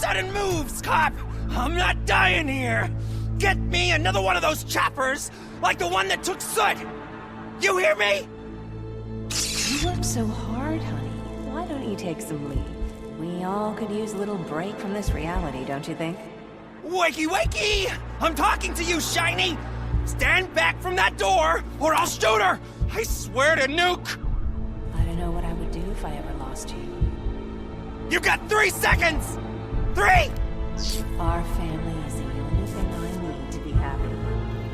sudden moves, cop! I'm not dying here! Get me another one of those choppers, like the one that took Soot! You hear me? You work so hard, honey. Why don't you take some leave? We all could use a little break from this reality, don't you think? Wakey, wakey! I'm talking to you, Shiny! Stand back from that door, or I'll shoot her! I swear to nuke! I don't know what I would do if I ever lost you. You got 3 seconds! 3! Our family is the only thing I need to be happy.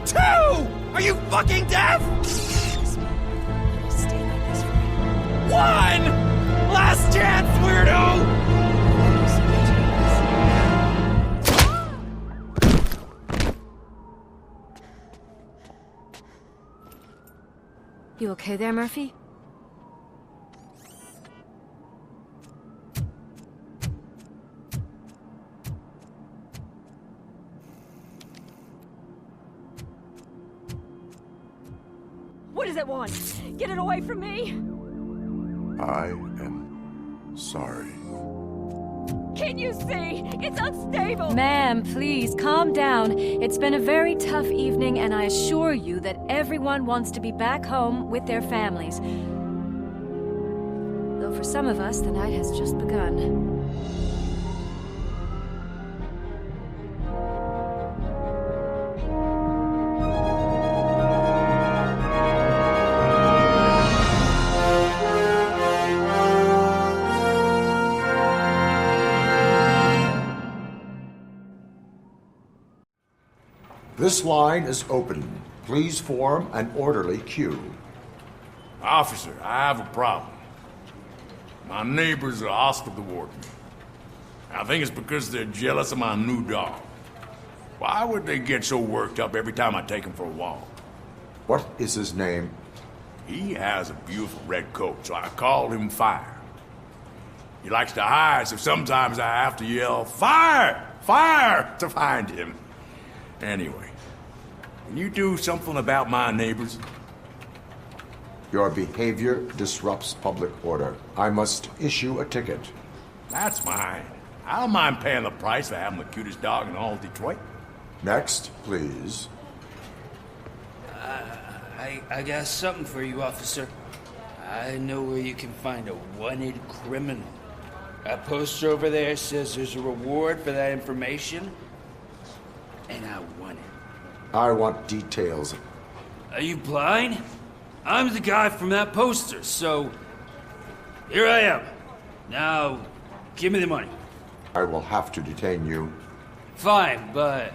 2! Are you fucking deaf? Trust me, I will stay like this forever. 1! Last chance, weirdo! You okay there, Murphy? What does it want? Get it away from me! I am sorry. Can't you see? It's unstable! Ma'am, please, calm down. It's been a very tough evening, and I assure you that everyone wants to be back home with their families. Though for some of us, the night has just begun. This line is open. Please form an orderly queue. Officer, I have a problem. My neighbors are hostile toward me. I think it's because they're jealous of my new dog. Why would they get so worked up every time I take him for a walk? What is his name? He has a beautiful red coat, so I called him Fire. He likes to hide, so sometimes I have to yell, "Fire! Fire!" to find him. Anyway, can you do something about my neighbors? Your behavior disrupts public order. I must issue a ticket. That's mine. I don't mind paying the price for having the cutest dog in all of Detroit. Next, please. I got something for you, officer. I know where you can find a wanted criminal. That poster over there says there's a reward for that information, and I want it. I want details. Are you blind? I'm the guy from that poster, so here I am. Now, give me the money. I will have to detain you. Fine, but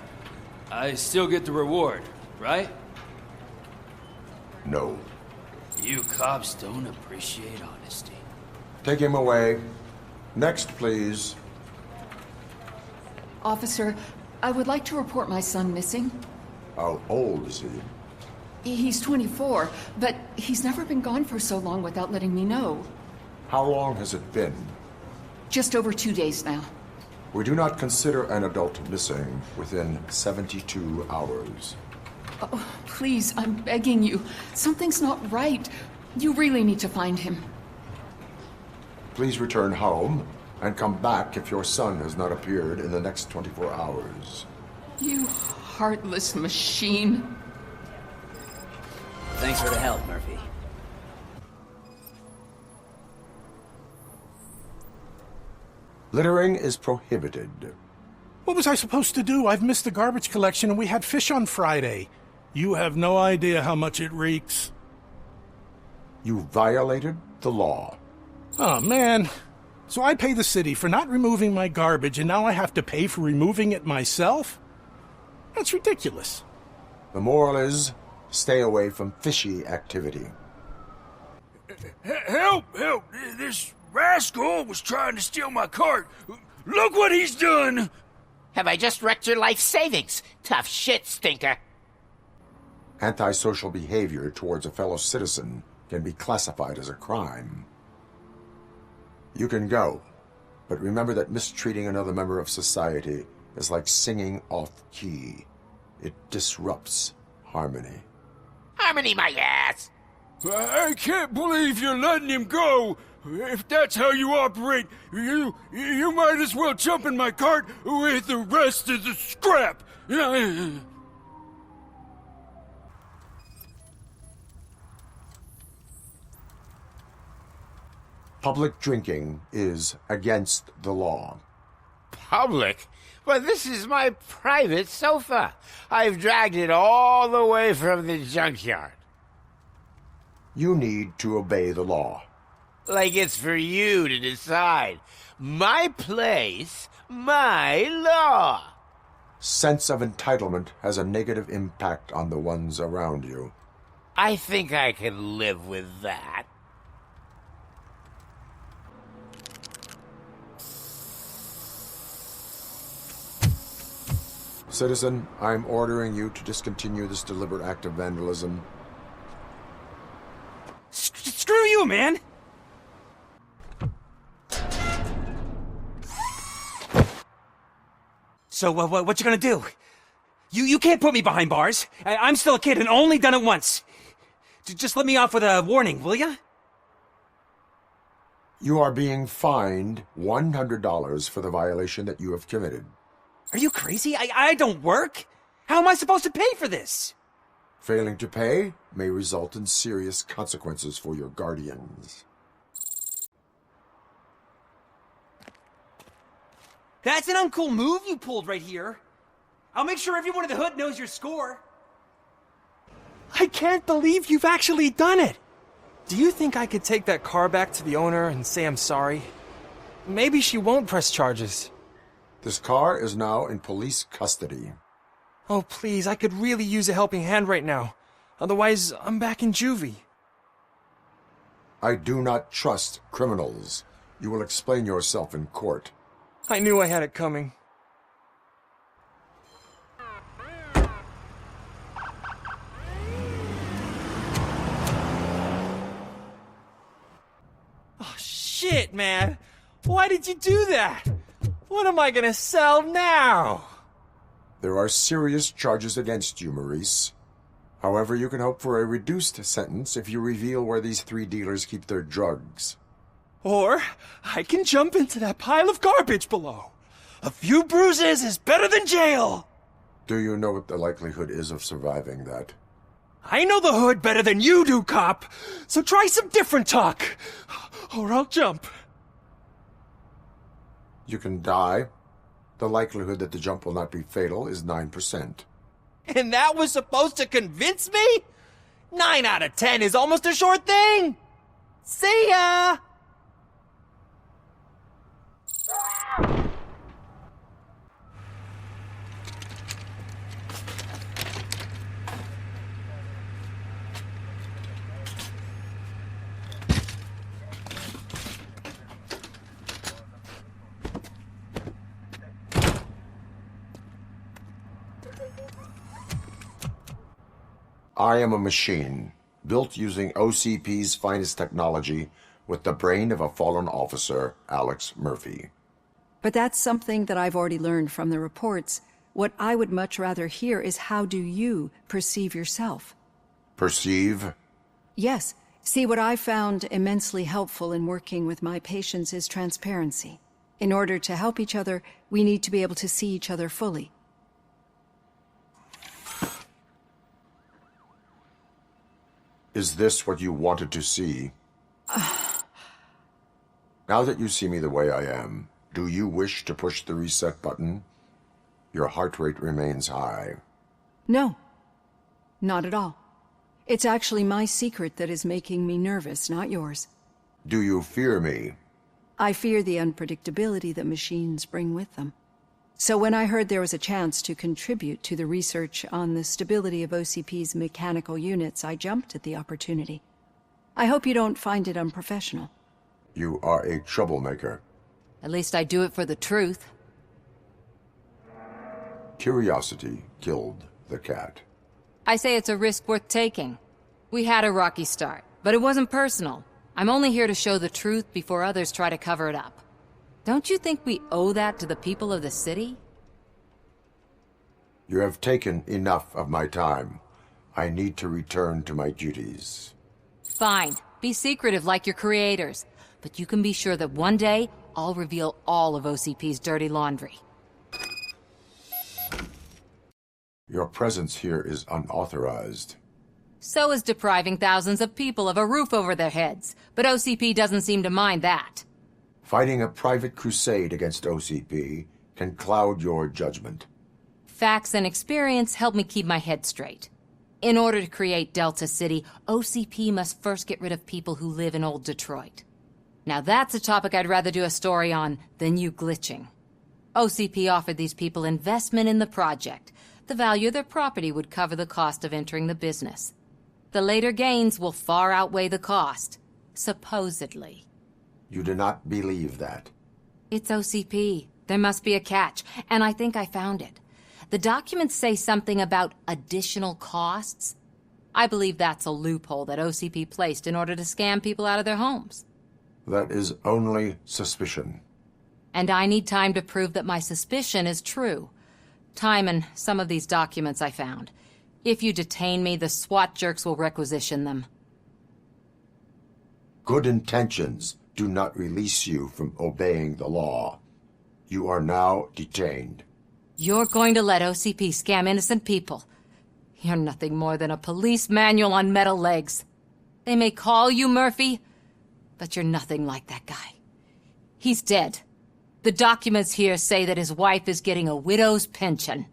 I still get the reward, right? No. You cops don't appreciate honesty. Take him away. Next, please. Officer, I would like to report my son missing. How old is he? He's 24, but he's never been gone for so long without letting me know. How long has it been? Just over 2 days now. We do not consider an adult missing within 72 hours. Oh, please, I'm begging you. Something's not right. You really need to find him. Please return home and come back if your son has not appeared in the next 24 hours. You heartless machine. Thanks for the help, Murphy. Littering is prohibited. What was I supposed to do? I've missed the garbage collection and we had fish on Friday. You have no idea how much it reeks. You violated the law. Oh, man. So I pay the city for not removing my garbage, and now I have to pay for removing it myself? That's ridiculous. The moral is, stay away from fishy activity. Help! Help! This rascal was trying to steal my cart. Look what he's done! Have I just wrecked your life savings? Tough shit, stinker. Antisocial behavior towards a fellow citizen can be classified as a crime. You can go, but remember that mistreating another member of society is like singing off-key. It disrupts harmony. Harmony my ass! I can't believe you're letting him go! If that's how you operate, you might as well jump in my cart with the rest of the scrap. Public drinking is against the law. Public? But this is my private sofa. I've dragged it all the way from the junkyard. You need to obey the law. Like it's for you to decide. My place, my law. Sense of entitlement has a negative impact on the ones around you. I think I can live with that. Citizen, I'm ordering you to discontinue this deliberate act of vandalism. Screw you, man! So, what you gonna do? You can't put me behind bars. I'm still a kid and only done it once. Just let me off with a warning, will ya? You are being fined $100 for the violation that you have committed. Are you crazy? I don't work. How am I supposed to pay for this? Failing to pay may result in serious consequences for your guardians. That's an uncool move you pulled right here. I'll make sure everyone in the hood knows your score. I can't believe you've actually done it! Do you think I could take that car back to the owner and say I'm sorry? Maybe she won't press charges. This car is now in police custody. Oh, please, I could really use a helping hand right now. Otherwise, I'm back in juvie. I do not trust criminals. You will explain yourself in court. I knew I had it coming. Oh, shit, man. Why did you do that? What am I gonna sell now? There are serious charges against you, Maurice. However, you can hope for a reduced sentence if you reveal where these 3 dealers keep their drugs. Or I can jump into that pile of garbage below. A few bruises is better than jail. Do you know what the likelihood is of surviving that? I know the hood better than you do, cop. So try some different talk, or I'll jump. You can die. The likelihood that the jump will not be fatal is 9%. And that was supposed to convince me? 9 out of 10 is almost a sure thing. See ya! I am a machine, built using OCP's finest technology with the brain of a fallen officer, Alex Murphy. But that's something that I've already learned from the reports. What I would much rather hear is how do you perceive yourself? Perceive? Yes. See, what I found immensely helpful in working with my patients is transparency. In order to help each other, we need to be able to see each other fully. Is this what you wanted to see? Now that you see me the way I am, do you wish to push the reset button? Your heart rate remains high. No. Not at all. It's actually my secret that is making me nervous, not yours. Do you fear me? I fear the unpredictability that machines bring with them. So when I heard there was a chance to contribute to the research on the stability of OCP's mechanical units, I jumped at the opportunity. I hope you don't find it unprofessional. You are a troublemaker. At least I do it for the truth. Curiosity killed the cat. I say it's a risk worth taking. We had a rocky start, but it wasn't personal. I'm only here to show the truth before others try to cover it up. Don't you think we owe that to the people of the city? You have taken enough of my time. I need to return to my duties. Fine. Be secretive like your creators. but you can be sure that one day I'll reveal all of OCP's dirty laundry. Your presence here is unauthorized. So is depriving thousands of people of a roof over their heads, but OCP doesn't seem to mind that. Fighting a private crusade against OCP can cloud your judgment. Facts and experience help me keep my head straight. In order to create Delta City, OCP must first get rid of people who live in old Detroit. Now that's a topic I'd rather do a story on than you glitching. OCP offered these people investment in the project. The value of their property would cover the cost of entering the business. The later gains will far outweigh the cost, supposedly. You do not believe that. It's OCP. There must be a catch, and I think I found it. The documents say something about additional costs. I believe that's a loophole that OCP placed in order to scam people out of their homes. That is only suspicion. And I need time to prove that my suspicion is true. Time and some of these documents I found. If you detain me, the SWAT jerks will requisition them. Good intentions do not release you from obeying the law. You are now detained. You're going to let OCP scam innocent people. You're nothing more than a police manual on metal legs. They may call you Murphy, but you're nothing like that guy. He's dead. The documents here say that his wife is getting a widow's pension.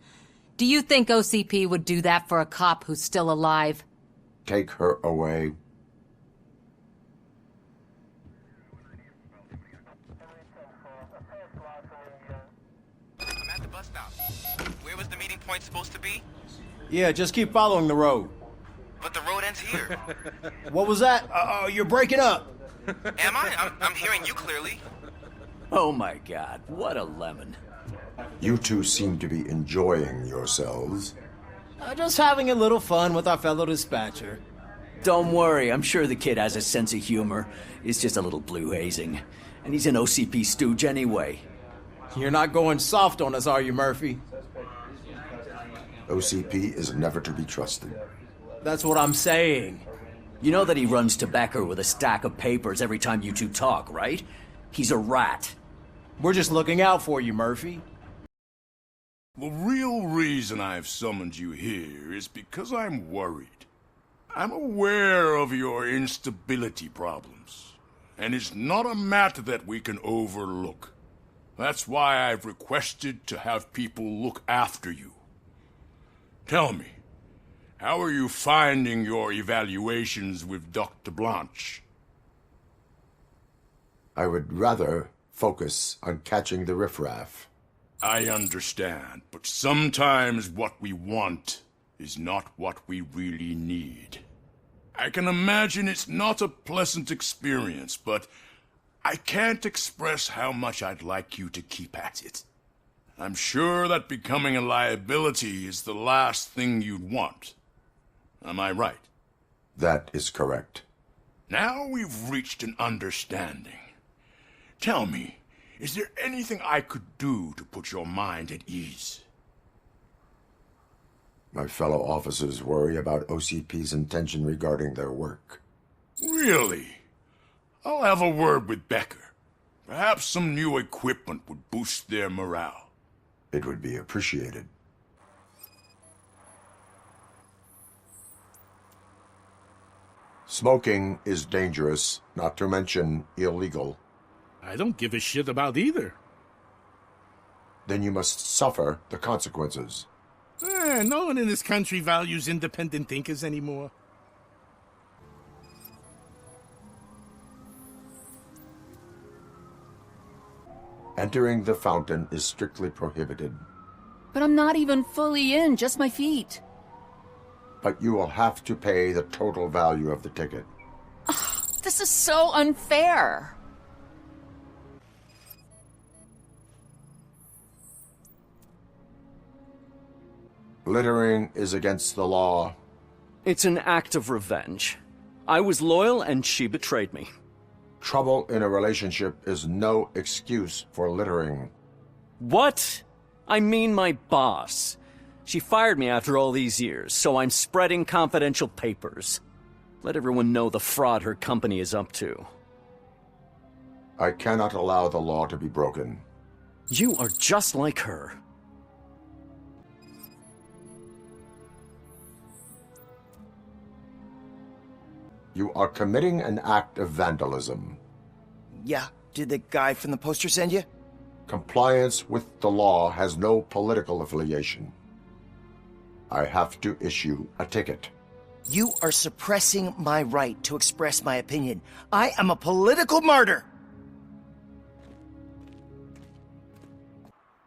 Do you think OCP would do that for a cop who's still alive? Take her away. I'm at the bus stop. Where was the meeting point supposed to be? Yeah, just keep following the road. But the road ends here. What was that? You're breaking up. Am I? I'm hearing you clearly. Oh my god, what a lemon. You two seem to be enjoying yourselves. Just having a little fun with our fellow dispatcher. Don't worry, I'm sure the kid has a sense of humor. It's just a little blue hazing. And he's an OCP stooge anyway. You're not going soft on us, are you, Murphy? OCP is never to be trusted. That's what I'm saying. You know that he runs to Becker with a stack of papers every time you two talk, right? He's a rat. We're just looking out for you, Murphy. The real reason I've summoned you here is because I'm worried. I'm aware of your instability problems, and it's not a matter that we can overlook. That's why I've requested to have people look after you. Tell me, how are you finding your evaluations with Dr. Blanche? I would rather focus on catching the riffraff. I understand, but sometimes what we want is not what we really need. I can imagine it's not a pleasant experience, but I can't express how much I'd like you to keep at it. I'm sure that becoming a liability is the last thing you'd want. Am I right? That is correct. Now we've reached an understanding. Tell me, is there anything I could do to put your mind at ease? My fellow officers worry about OCP's intention regarding their work. Really? I'll have a word with Becker. Perhaps some new equipment would boost their morale. It would be appreciated. Smoking is dangerous, not to mention illegal. I don't give a shit about either. Then you must suffer the consequences. No one in this country values independent thinkers anymore. Entering the fountain is strictly prohibited. But I'm not even fully in, just my feet. But you will have to pay the total value of the ticket. This is so unfair. Littering is against the law. It's an act of revenge. I was loyal and she betrayed me. Trouble in a relationship is no excuse for littering. What? I mean my boss. She fired me after all these years, so I'm spreading confidential papers. Let everyone know the fraud her company is up to. I cannot allow the law to be broken. You are just like her. You are committing an act of vandalism. Yeah, did the guy from the poster send you? Compliance with the law has no political affiliation. I have to issue a ticket. You are suppressing my right to express my opinion. I am a political martyr!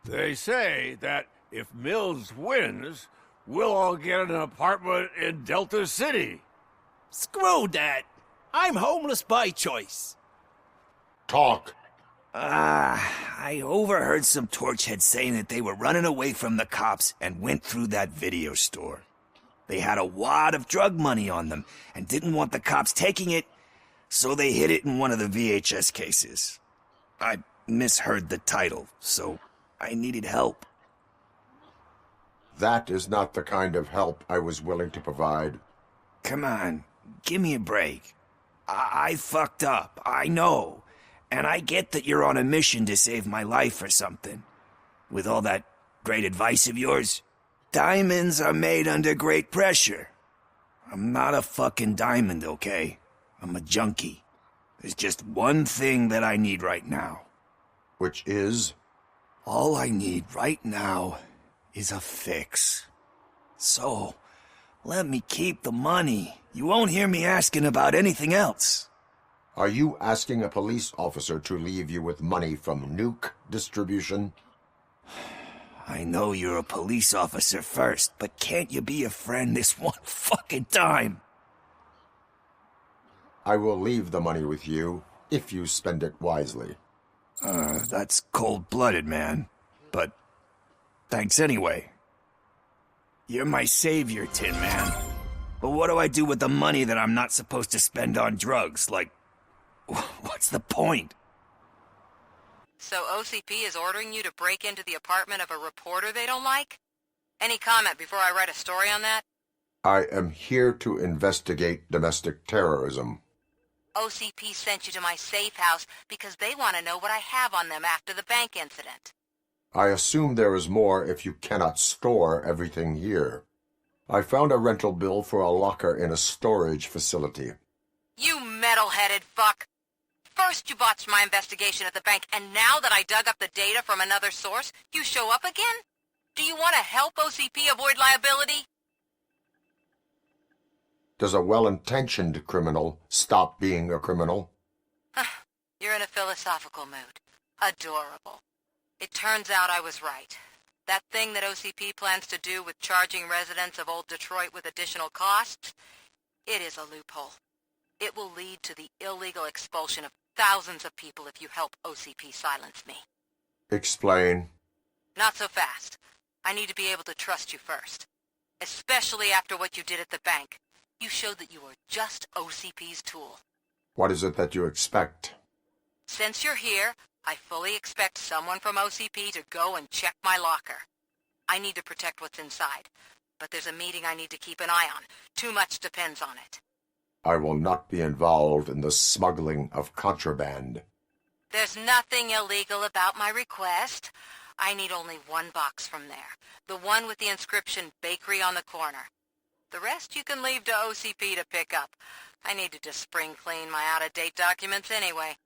They say that if Mills wins, we'll all get an apartment in Delta City. Screw that! I'm homeless by choice. Talk. I overheard some torchheads saying that they were running away from the cops and went through that video store. They had a wad of drug money on them and didn't want the cops taking it, so they hid it in one of the VHS cases. I misheard the title, so I needed help. That is not the kind of help I was willing to provide. Come on, give me a break. I fucked up, I know. And I get that you're on a mission to save my life or something. With all that great advice of yours, diamonds are made under great pressure. I'm not a fucking diamond, okay? I'm a junkie. There's just one thing that I need right now. Which is? All I need right now is a fix. So, let me keep the money. You won't hear me asking about anything else. Are you asking a police officer to leave you with money from nuke distribution? I know you're a police officer first, but can't you be a friend this one fucking time? I will leave the money with you if you spend it wisely. That's cold-blooded, man. But thanks anyway. You're my savior, Tin Man. But what do I do with the money that I'm not supposed to spend on drugs? Like, what's the point? So OCP is ordering you to break into the apartment of a reporter they don't like? Any comment before I write a story on that? I am here to investigate domestic terrorism. OCP sent you to my safe house because they want to know what I have on them after the bank incident. I assume there is more if you cannot store everything here. I found a rental bill for a locker in a storage facility. You metal-headed fuck! First you botched my investigation at the bank, and now that I dug up the data from another source, you show up again? Do you want to help OCP avoid liability? Does a well-intentioned criminal stop being a criminal? You're in a philosophical mood. Adorable. It turns out I was right. That thing that OCP plans to do with charging residents of Old Detroit with additional costs, it is a loophole. It will lead to the illegal expulsion of thousands of people if you help OCP silence me. Explain. Not so fast. I need to be able to trust you first. Especially after what you did at the bank. You showed that you were just OCP's tool. What is it that you expect? Since you're here, I fully expect someone from OCP to go and check my locker. I need to protect what's inside, but there's a meeting I need to keep an eye on. Too much depends on it. I will not be involved in the smuggling of contraband. There's nothing illegal about my request. I need only one box from there. The one with the inscription Bakery on the corner. The rest you can leave to OCP to pick up. I needed to spring clean my out-of-date documents anyway.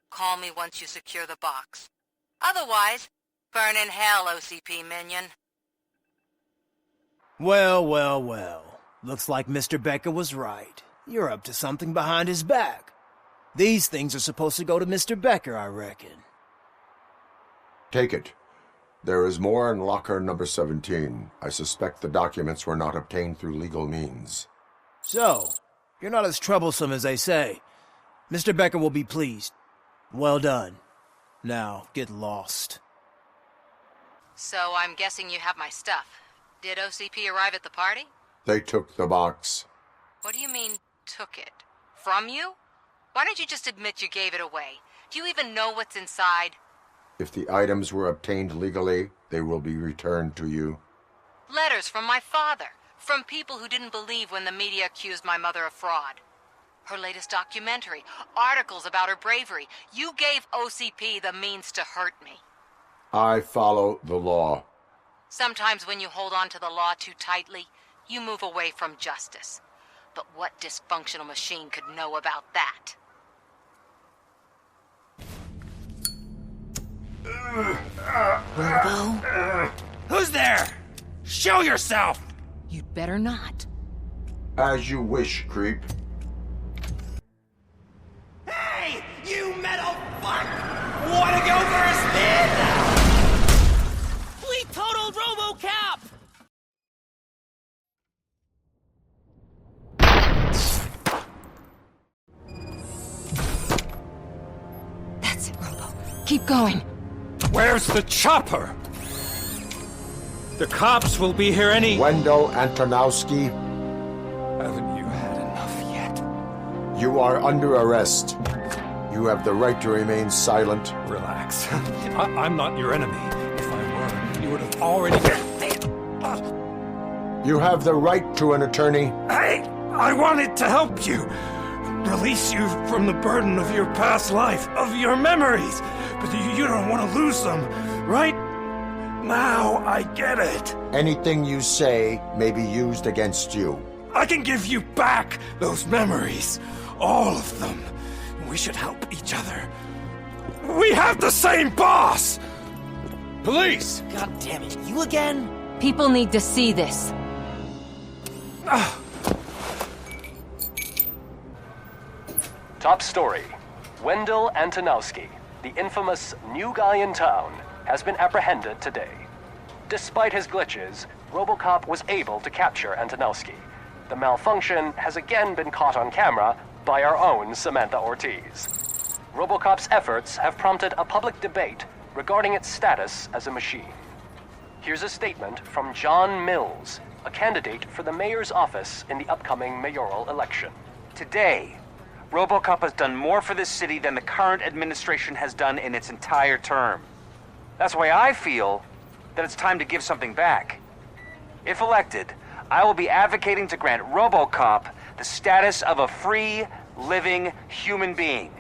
Call me once you secure the box. Otherwise, burn in hell, OCP minion. Well, well, well. Looks like Mr. Becker was right. You're up to something behind his back. These things are supposed to go to Mr. Becker, I reckon. Take it. There is more in locker number 17. I suspect the documents were not obtained through legal means. So, you're not as troublesome as they say. Mr. Becker will be pleased. Well done. Now, get lost. So I'm guessing you have my stuff. Did OCP arrive at the party? They took the box. What do you mean, took it? From you? Why don't you just admit you gave it away? Do you even know what's inside? If the items were obtained legally, they will be returned to you. Letters from my father. From people who didn't believe when the media accused my mother of fraud. Her latest documentary, articles about her bravery. You gave OCP the means to hurt me. I follow the law. Sometimes when you hold on to the law too tightly, you move away from justice. But what dysfunctional machine could know about that? Robo? Who's there? Show yourself! You'd better not. As you wish, creep. Hey, you metal fuck! Wanna go for a spin? We totaled RoboCop! That's it, Robo. Keep going. Where's the chopper? The cops will be here any... Wendell Antonowski. Haven't you had enough yet? You are under arrest. You have the right to remain silent. Relax. I'm not your enemy. If I were, you would have already... You have the right to an attorney. I wanted to help you. Release you from the burden of your past life, of your memories. But you don't want to lose them, right? Now I get it. Anything you say may be used against you. I can give you back those memories. All of them. We should help each other. We have the same boss! Police! God damn it, you again? People need to see this. Top story. Wendell Antonowski, the infamous new guy in town, has been apprehended today. Despite his glitches, RoboCop was able to capture Antonowski. The malfunction has again been caught on camera by our own Samantha Ortiz. RoboCop's efforts have prompted a public debate regarding its status as a machine. Here's a statement from John Mills, a candidate for the mayor's office in the upcoming mayoral election. Today, RoboCop has done more for this city than the current administration has done in its entire term. That's why I feel that it's time to give something back. If elected, I will be advocating to grant RoboCop the status of a free, living human being.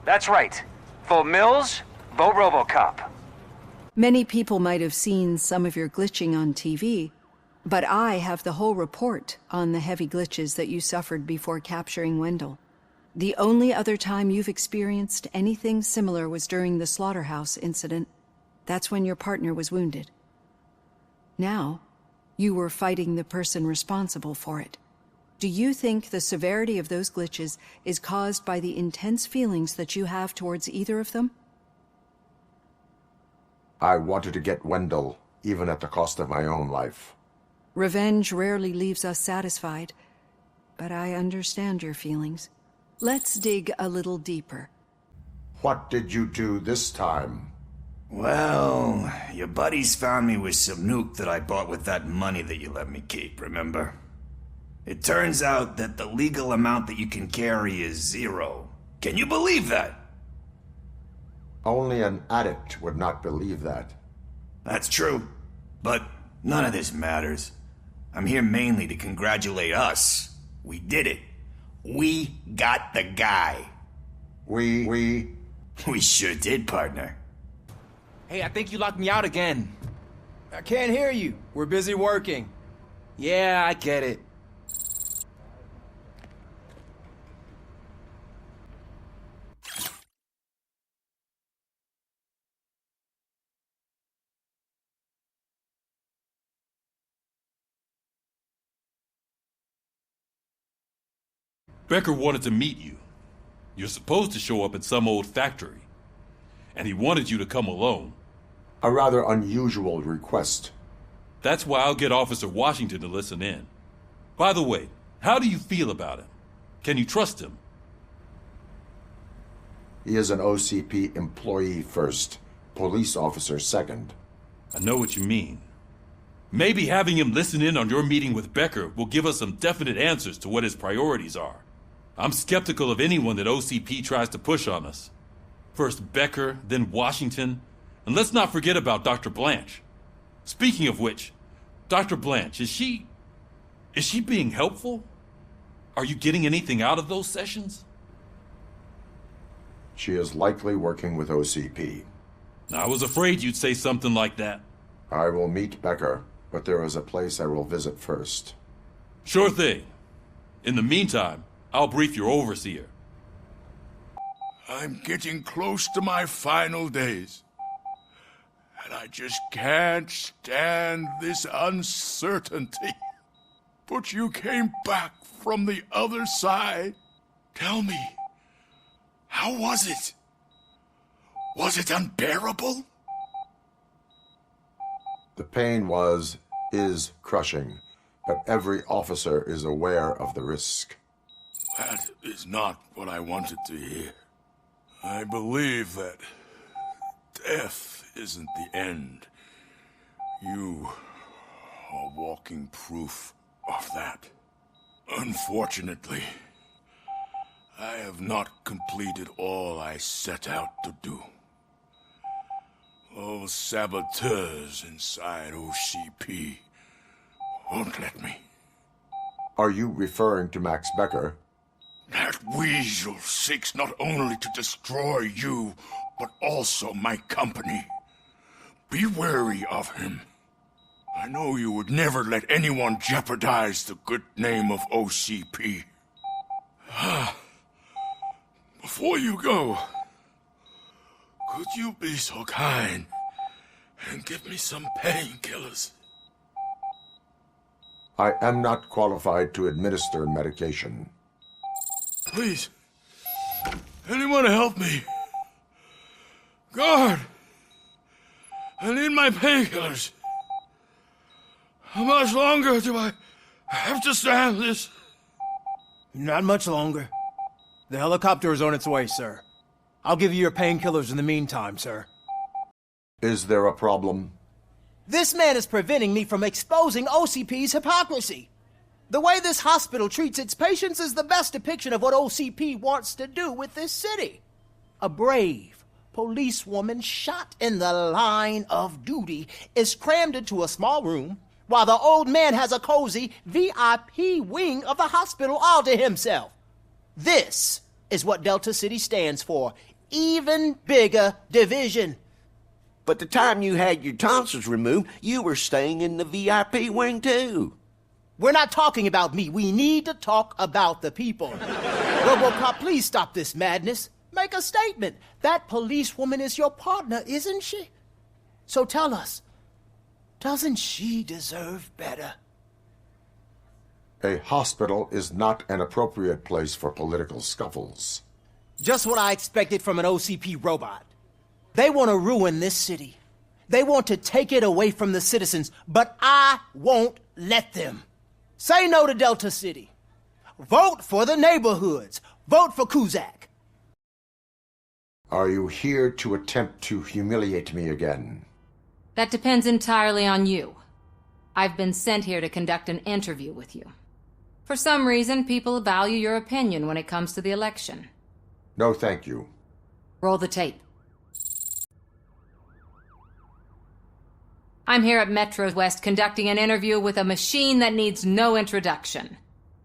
That's right. Vote Mills, vote RoboCop. Many people might have seen some of your glitching on TV, but I have the whole report on the heavy glitches that you suffered before capturing Wendell. The only other time you've experienced anything similar was during the slaughterhouse incident. That's when your partner was wounded. Now, you were fighting the person responsible for it. Do you think the severity of those glitches is caused by the intense feelings that you have towards either of them? I wanted to get Wendell, even at the cost of my own life. Revenge rarely leaves us satisfied, but I understand your feelings. Let's dig a little deeper. What did you do this time? Well, your buddies found me with some nuke that I bought with that money that you let me keep, remember? It turns out that the legal amount that you can carry is 0. Can you believe that? Only an addict would not believe that. That's true. But none of this matters. I'm here mainly to congratulate us. We did it. We got the guy. We sure did, partner. Hey, I think you locked me out again. I can't hear you. We're busy working. Yeah, I get it. Becker wanted to meet you. You're supposed to show up at some old factory. And he wanted you to come alone. A rather unusual request. That's why I'll get Officer Washington to listen in. By the way, how do you feel about him? Can you trust him? He is an OCP employee first, police officer second. I know what you mean. Maybe having him listen in on your meeting with Becker will give us some definite answers to what his priorities are. I'm skeptical of anyone that OCP tries to push on us. First Becker, then Washington, and let's not forget about Dr. Blanche. Speaking of which, Dr. Blanche, is she being helpful? Are you getting anything out of those sessions? She is likely working with OCP. I was afraid you'd say something like that. I will meet Becker, but there is a place I will visit first. Sure thing. In the meantime, I'll brief your overseer. I'm getting close to my final days. And I just can't stand this uncertainty. But you came back from the other side. Tell me, how was it? Was it unbearable? The pain is crushing, but every officer is aware of the risk. That is not what I wanted to hear. I believe that death isn't the end. You are walking proof of that. Unfortunately, I have not completed all I set out to do. Those saboteurs inside OCP won't let me. Are you referring to Max Becker? That weasel seeks not only to destroy you, but also my company. Be wary of him. I know you would never let anyone jeopardize the good name of OCP. Before you go, could you be so kind and give me some painkillers? I am not qualified to administer medication. Please, anyone help me? Guard! I need my painkillers. How much longer do I have to stand this? Not much longer. The helicopter is on its way, sir. I'll give you your painkillers in the meantime, sir. Is there a problem? This man is preventing me from exposing OCP's hypocrisy. The way this hospital treats its patients is the best depiction of what OCP wants to do with this city. A brave policewoman shot in the line of duty is crammed into a small room, while the old man has a cozy VIP wing of the hospital all to himself. This is what Delta City stands for. Even bigger division. But the time you had your tonsils removed, you were staying in the VIP wing too. We're not talking about me. We need to talk about the people. RoboCop, please stop this madness. Make a statement. That policewoman is your partner, isn't she? So tell us, doesn't she deserve better? A hospital is not an appropriate place for political scuffles. Just what I expected from an OCP robot. They want to ruin this city. They want to take it away from the citizens, but I won't let them. Say no to Delta City. Vote for the neighborhoods. Vote for Kuzak. Are you here to attempt to humiliate me again? That depends entirely on you. I've been sent here to conduct an interview with you. For some reason, people value your opinion when it comes to the election. No, thank you. Roll the tape. I'm here at Metro West conducting an interview with a machine that needs no introduction.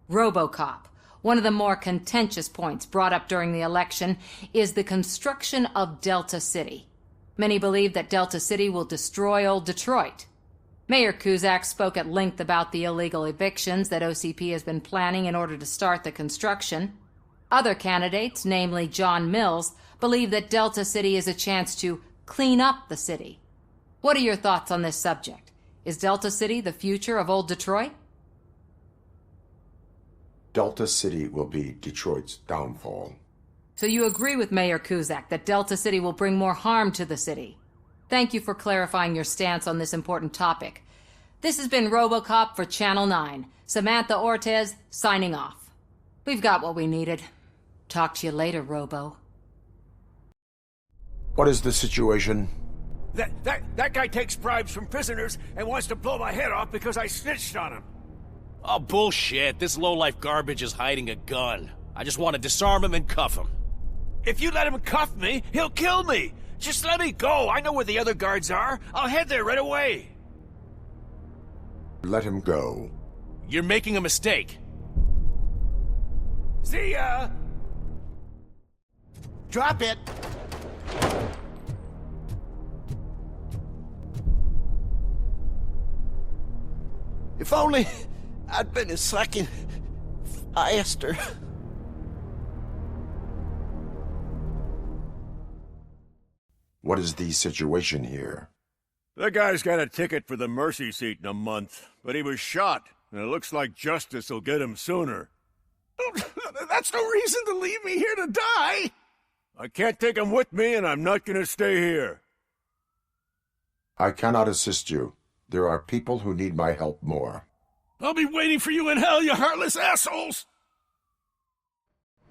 RoboCop. One of the more contentious points brought up during the election is the construction of Delta City. Many believe that Delta City will destroy old Detroit. Mayor Kuzak spoke at length about the illegal evictions that OCP has been planning in order to start the construction. Other candidates, namely John Mills, believe that Delta City is a chance to clean up the city. What are your thoughts on this subject? Is Delta City the future of old Detroit? Delta City will be Detroit's downfall. So you agree with Mayor Kuzak that Delta City will bring more harm to the city? Thank you for clarifying your stance on this important topic. This has been RoboCop for Channel 9. Samantha Ortez, signing off. We've got what we needed. Talk to you later, Robo. What is the situation? That guy takes bribes from prisoners and wants to blow my head off because I snitched on him. Oh, bullshit. This lowlife garbage is hiding a gun. I just want to disarm him and cuff him. If you let him cuff me, he'll kill me. Just let me go. I know where the other guards are. I'll head there right away. Let him go. You're making a mistake. See ya! Drop it! If only I'd been a second faster. What is the situation here? That guy's got a ticket for the mercy seat in a month, but he was shot, and it looks like justice will get him sooner. That's no reason to leave me here to die! I can't take him with me, and I'm not gonna stay here. I cannot assist you. There are people who need my help more. I'll be waiting for you in hell, you heartless assholes!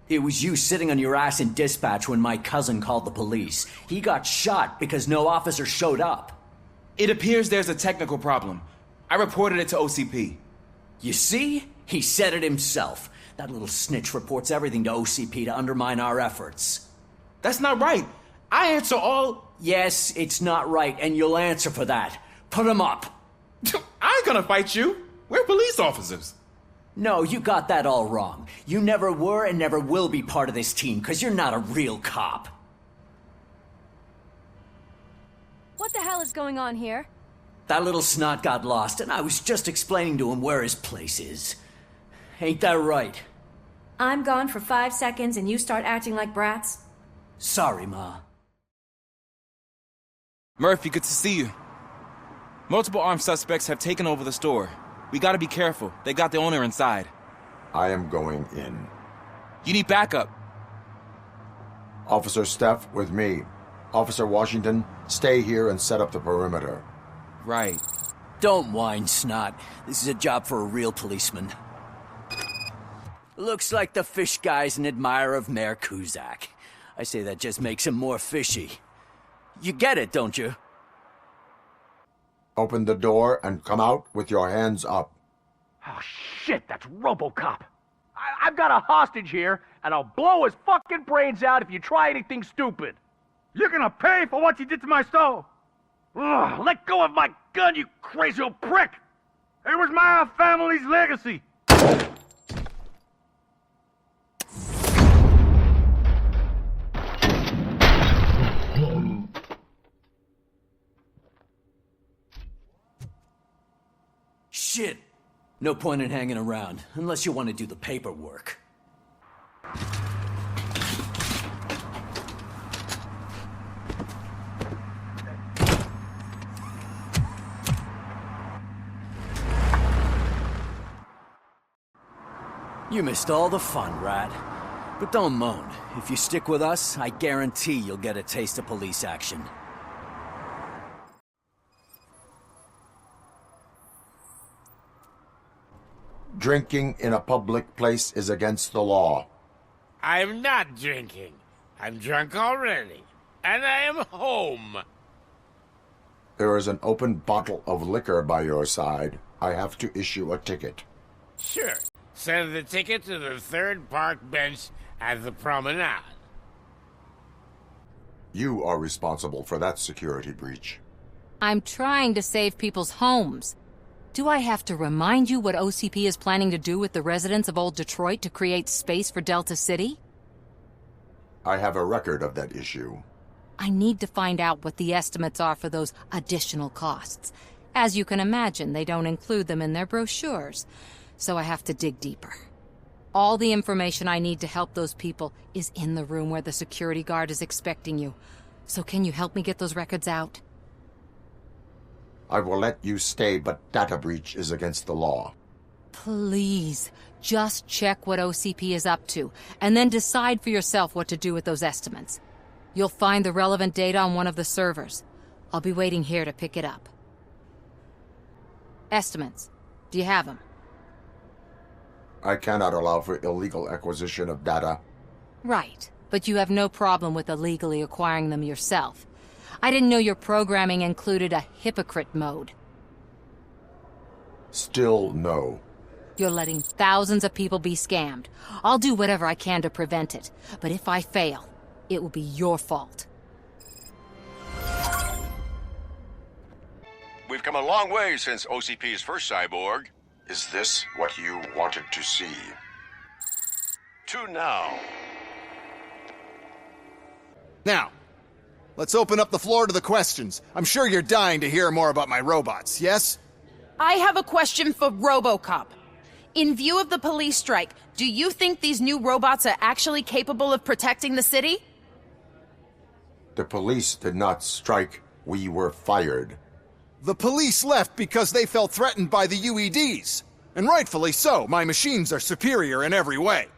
It was you sitting on your ass in dispatch when my cousin called the police. He got shot because no officer showed up. It appears there's a technical problem. I reported it to OCP. You see? He said it himself. That little snitch reports everything to OCP to undermine our efforts. That's not right. I answer all... Yes, it's not right, and you'll answer for that. Put him up. I ain't gonna fight you. We're police officers. No, you got that all wrong. You never were and never will be part of this team, because you're not a real cop. What the hell is going on here? That little snot got lost, and I was just explaining to him where his place is. Ain't that right? I'm gone for 5 seconds and you start acting like brats? Sorry, Ma. Murphy, good to see you. Multiple armed suspects have taken over the store. We gotta be careful. They got the owner inside. I am going in. You need backup. Officer Steph with me. Officer Washington, stay here and set up the perimeter. Right. Don't whine, Snot. This is a job for a real policeman. Looks like the fish guy's an admirer of Mayor Kuzak. I say that just makes him more fishy. You get it, don't you? Open the door and come out with your hands up. Oh, shit, that's RoboCop. I've got a hostage here, and I'll blow his fucking brains out if you try anything stupid. You're gonna pay for what you did to my stove. Ugh, let go of my gun, you crazy old prick! It was my family's legacy. Shit! No point in hanging around, unless you want to do the paperwork. You missed all the fun, Rat. But don't moan. If you stick with us, I guarantee you'll get a taste of police action. Drinking in a public place is against the law. I'm not drinking. I'm drunk already. And I am home. There is an open bottle of liquor by your side. I have to issue a ticket. Sure. Send the ticket to the third park bench at the promenade. You are responsible for that security breach. I'm trying to save people's homes. Do I have to remind you what OCP is planning to do with the residents of Old Detroit to create space for Delta City? I have a record of that issue. I need to find out what the estimates are for those additional costs. As you can imagine, they don't include them in their brochures, so I have to dig deeper. All the information I need to help those people is in the room where the security guard is expecting you. So can you help me get those records out? I will let you stay, but data breach is against the law. Please, just check what OCP is up to, and then decide for yourself what to do with those estimates. You'll find the relevant data on one of the servers. I'll be waiting here to pick it up. Estimates. Do you have them? I cannot allow for illegal acquisition of data. Right, but you have no problem with illegally acquiring them yourself. I didn't know your programming included a hypocrite mode. Still no. You're letting thousands of people be scammed. I'll do whatever I can to prevent it, but if I fail, it will be your fault. We've come a long way since OCP's first cyborg. Is this what you wanted to see? to now. Now, let's open up the floor to the questions. I'm sure you're dying to hear more about my robots, yes? I have a question for RoboCop. In view of the police strike, do you think these new robots are actually capable of protecting the city? The police did not strike. We were fired. The police left because they felt threatened by the UEDs. And rightfully so, my machines are superior in every way.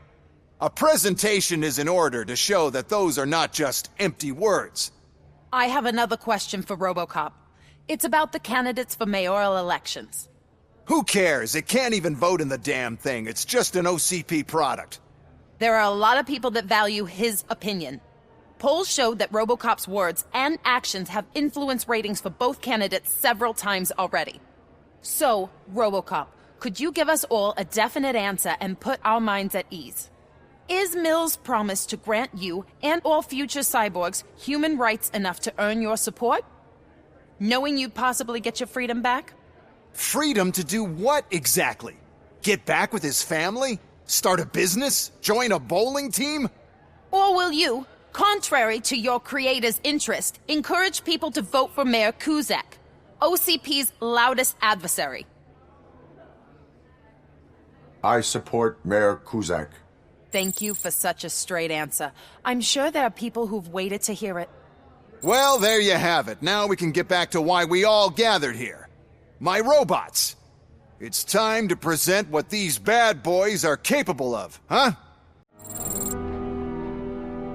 A presentation is in order to show that those are not just empty words. I have another question for RoboCop. It's about the candidates for mayoral elections. Who cares? It can't even vote in the damn thing. It's just an OCP product. There are a lot of people that value his opinion. Polls showed that RoboCop's words and actions have influenced ratings for both candidates several times already. So, RoboCop, could you give us all a definite answer and put our minds at ease? Is Mills' promise to grant you and all future cyborgs human rights enough to earn your support? Knowing you'd possibly get your freedom back? Freedom to do what exactly? Get back with his family? Start a business? Join a bowling team? Or will you, contrary to your creator's interest, encourage people to vote for Mayor Kuzak, OCP's loudest adversary? I support Mayor Kuzak. Thank you for such a straight answer. I'm sure there are people who've waited to hear it. Well, there you have it. Now we can get back to why we all gathered here. My robots. It's time to present what these bad boys are capable of, huh?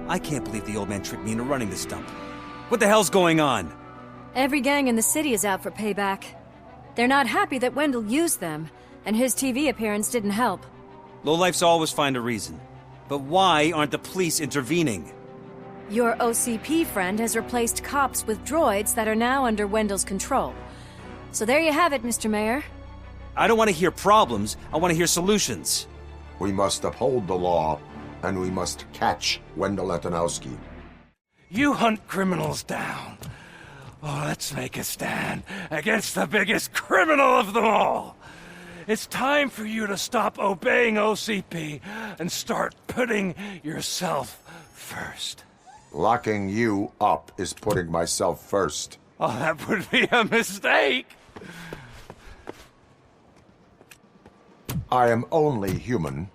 I can't believe the old man tricked me into running this dump. What the hell's going on? Every gang in the city is out for payback. They're not happy that Wendell used them, and his TV appearance didn't help. Lowlifes always find a reason. But why aren't the police intervening? Your OCP friend has replaced cops with droids that are now under Wendell's control. So there you have it, Mr. Mayor. I don't want to hear problems, I want to hear solutions. We must uphold the law, and we must catch Wendell Antonowski. You hunt criminals down. Oh, let's make a stand against the biggest criminal of them all. It's time for you to stop obeying OCP and start putting yourself first. Locking you up is putting myself first. Oh, that would be a mistake. I am only human.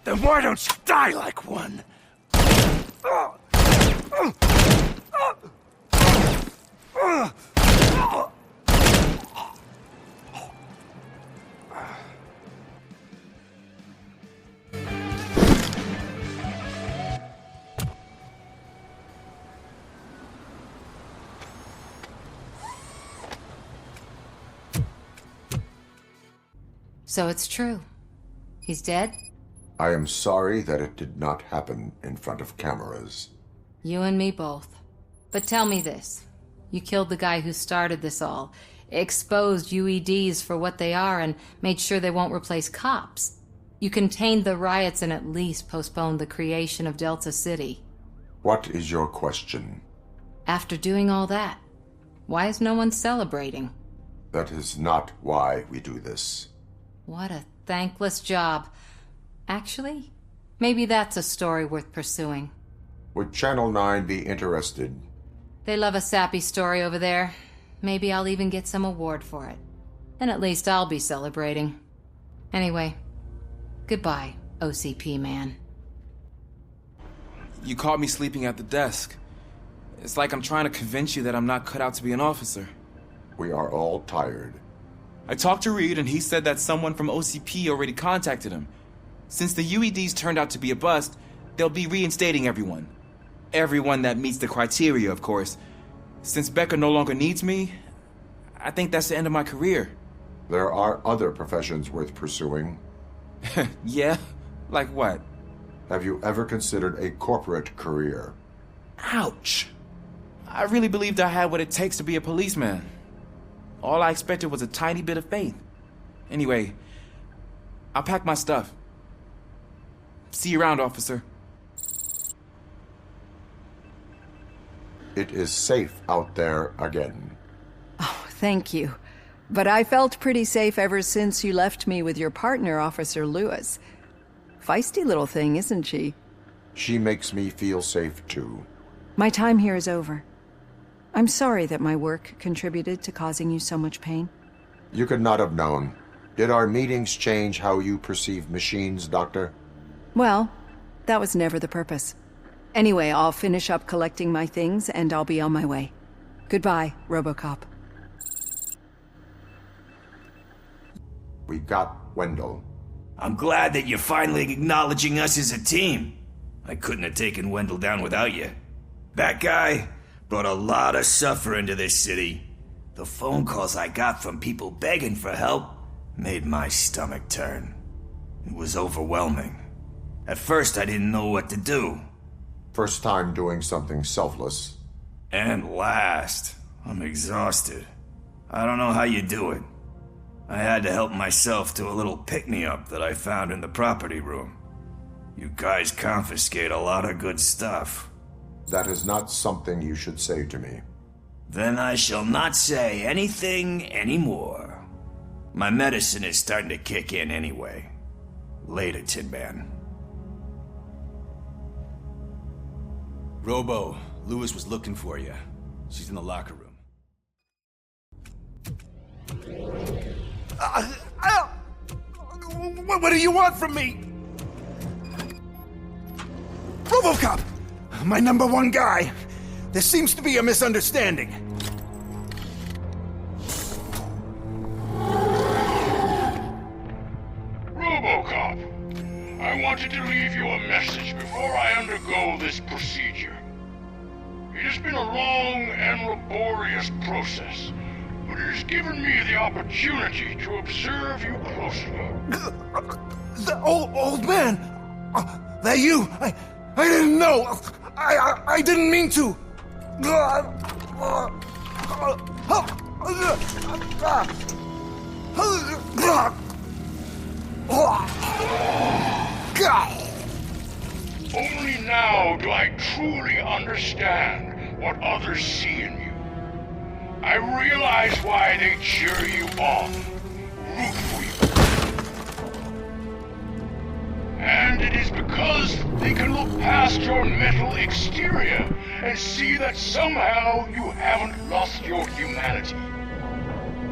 Then why don't you die like one? So it's true. He's dead? I am sorry that it did not happen in front of cameras. You and me both. But tell me this. You killed the guy who started this all, exposed UEDs for what they are, and made sure they won't replace cops. You contained the riots and at least postponed the creation of Delta City. What is your question? After doing all that, why is no one celebrating? That is not why we do this. What a thankless job. Actually, maybe that's a story worth pursuing. Would Channel 9 be interested? They love a sappy story over there. Maybe I'll even get some award for it. And at least I'll be celebrating. Anyway, goodbye, OCP man. You caught me sleeping at the desk. It's like I'm trying to convince you that I'm not cut out to be an officer. We are all tired. I talked to Reed and he said that someone from OCP already contacted him. Since the UEDs turned out to be a bust, they'll be reinstating everyone. Everyone that meets the criteria, of course. Since Becker no longer needs me, I think that's the end of my career. There are other professions worth pursuing. Yeah? Like what? Have you ever considered a corporate career? Ouch. I really believed I had what it takes to be a policeman. All I expected was a tiny bit of faith. Anyway, I'll pack my stuff. See you around, officer. It is safe out there again. Oh, thank you. But I felt pretty safe ever since you left me with your partner, Officer Lewis. Feisty little thing, isn't she? She makes me feel safe, too. My time here is over. I'm sorry that my work contributed to causing you so much pain. You could not have known. Did our meetings change how you perceive machines, Doctor? Well, that was never the purpose. Anyway, I'll finish up collecting my things and I'll be on my way. Goodbye, RoboCop. We got Wendell. I'm glad that you're finally acknowledging us as a team. I couldn't have taken Wendell down without you. That guy brought a lot of suffering to this city. The phone calls I got from people begging for help made my stomach turn. It was overwhelming. At first, I didn't know what to do. First time doing something selfless. And last, I'm exhausted. I don't know how you do it. I had to help myself to a little pick-me-up that I found in the property room. You guys confiscate a lot of good stuff. That is not something you should say to me. Then I shall not say anything anymore. My medicine is starting to kick in anyway. Later, Tin Man. Robo, Lewis was looking for you. She's in the locker room. What do you want from me? RoboCop! My #1 guy. There seems to be a misunderstanding. RoboCop, I wanted to leave you a message before I undergo this procedure. It has been a long and laborious process, but it has given me the opportunity to observe you closely. The old man! That you? I didn't know! I didn't mean to! Only now do I truly understand what others see in you. I realize why they cheer you on, root for you. And it is because they can look past your metal exterior and see that somehow you haven't lost your humanity.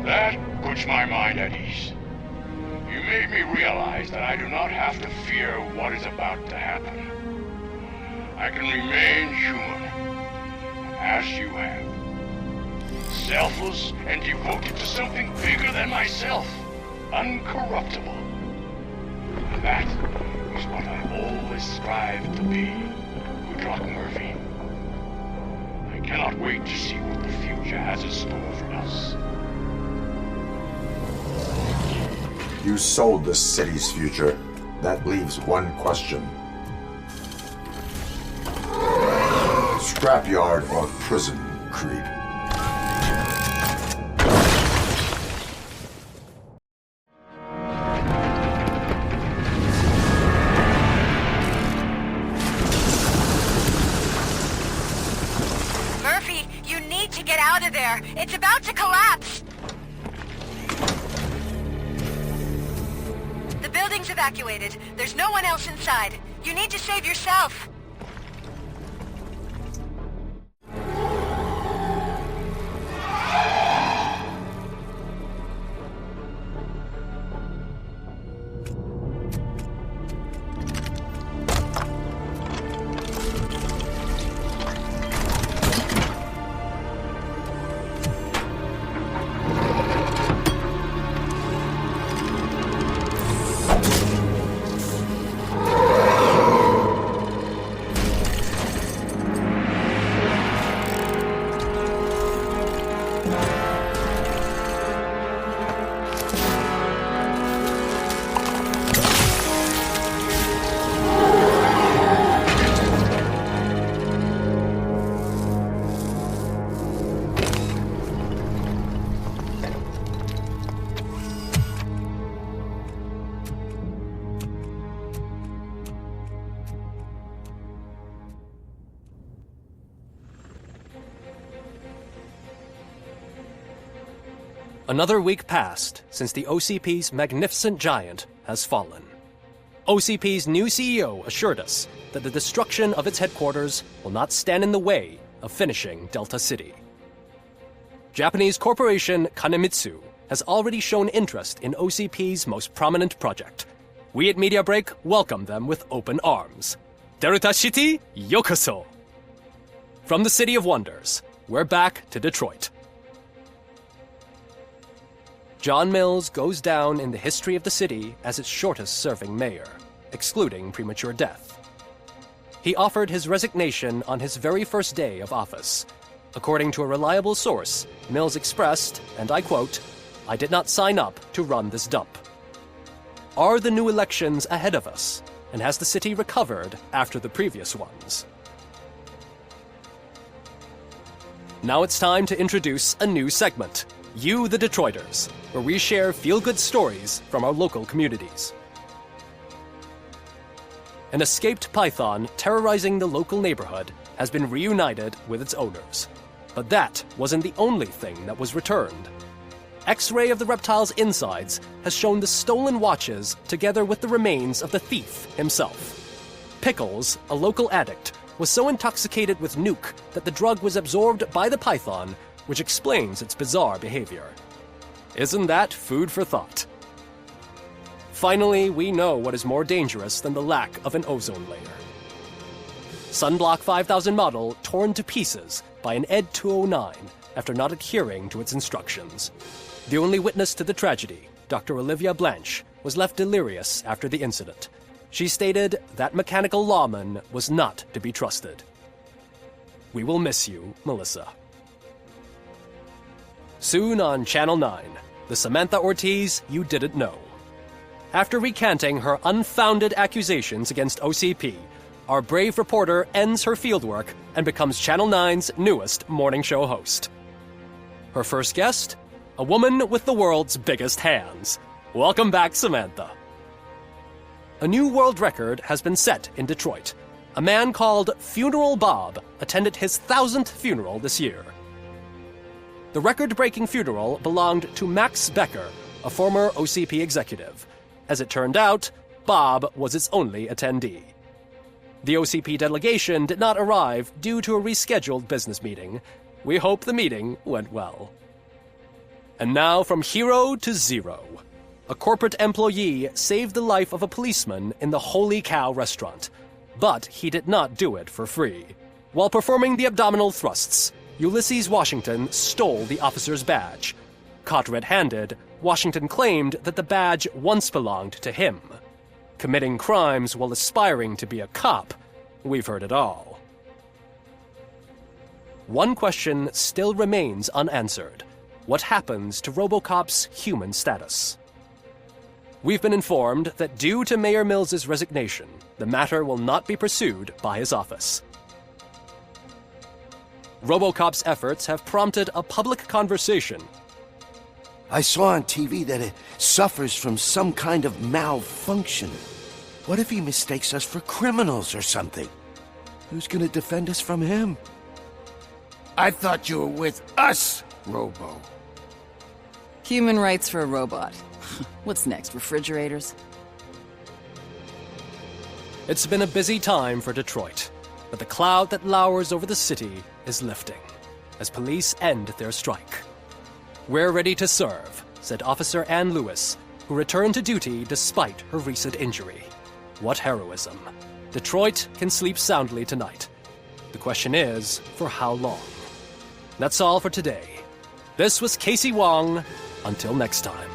That puts my mind at ease. You made me realize that I do not have to fear what is about to happen. I can remain human, as you have. Selfless and devoted to something bigger than myself. Uncorruptible. That is what I always strive to be, Goodluck Murphy. I cannot wait to see what the future has in store for us. You sold the city's future. That leaves one question. Scrapyard or prison, Creed? Murphy, you need to get out of there. It's about to collapse. The building's evacuated. There's no one else inside. You need to save yourself. Another week passed since the OCP's magnificent giant has fallen. OCP's new CEO assured us that the destruction of its headquarters will not stand in the way of finishing Delta City. Japanese corporation Kanemitsu has already shown interest in OCP's most prominent project. We at Media Break welcome them with open arms. Delta City, yokoso! From the City of Wonders, we're back to Detroit. John Mills goes down in the history of the city as its shortest-serving mayor, excluding premature death. He offered his resignation on his very first day of office. According to a reliable source, Mills expressed, and I quote, "I did not sign up to run this dump." Are the new elections ahead of us, and has the city recovered after the previous ones? Now it's time to introduce a new segment, You the Detroiters, where we share feel-good stories from our local communities. An escaped python terrorizing the local neighborhood has been reunited with its owners. But that wasn't the only thing that was returned. X-ray of the reptile's insides has shown the stolen watches together with the remains of the thief himself. Pickles, a local addict, was so intoxicated with nuke that the drug was absorbed by the python, which explains its bizarre behavior. Isn't that food for thought? Finally, we know what is more dangerous than the lack of an ozone layer. Sunblock 5000 model torn to pieces by an ED 209 after not adhering to its instructions. The only witness to the tragedy, Dr. Olivia Blanche, was left delirious after the incident. She stated that mechanical lawman was not to be trusted. We will miss you, Melissa. Soon on Channel 9, the Samantha Ortiz you didn't know. After recanting her unfounded accusations against OCP, our brave reporter ends her fieldwork and becomes Channel 9's newest morning show host. Her first guest? A woman with the world's biggest hands. Welcome back, Samantha. A new world record has been set in Detroit. A man called Funeral Bob attended his 1000th funeral this year. The record-breaking funeral belonged to Max Becker, a former OCP executive. As it turned out, Bob was its only attendee. The OCP delegation did not arrive due to a rescheduled business meeting. We hope the meeting went well. And now from hero to zero. A corporate employee saved the life of a policeman in the Holy Cow restaurant. But he did not do it for free. While performing the abdominal thrusts, Ulysses Washington stole the officer's badge. Caught red-handed, Washington claimed that the badge once belonged to him. Committing crimes while aspiring to be a cop, we've heard it all. One question still remains unanswered. What happens to RoboCop's human status? We've been informed that due to Mayor Mills's resignation, the matter will not be pursued by his office. RoboCop's efforts have prompted a public conversation. I saw on TV that it suffers from some kind of malfunction. What if he mistakes us for criminals or something? Who's gonna defend us from him? I thought you were with us, Robo. Human rights for a robot. What's next, refrigerators? It's been a busy time for Detroit, but the cloud that lowers over the city is lifting as police end their strike. We're ready to serve, said Officer Ann Lewis, who returned to duty despite her recent injury. What heroism. Detroit can sleep soundly tonight. The question is, for how long? That's all for today. This was Casey Wong. Until next time.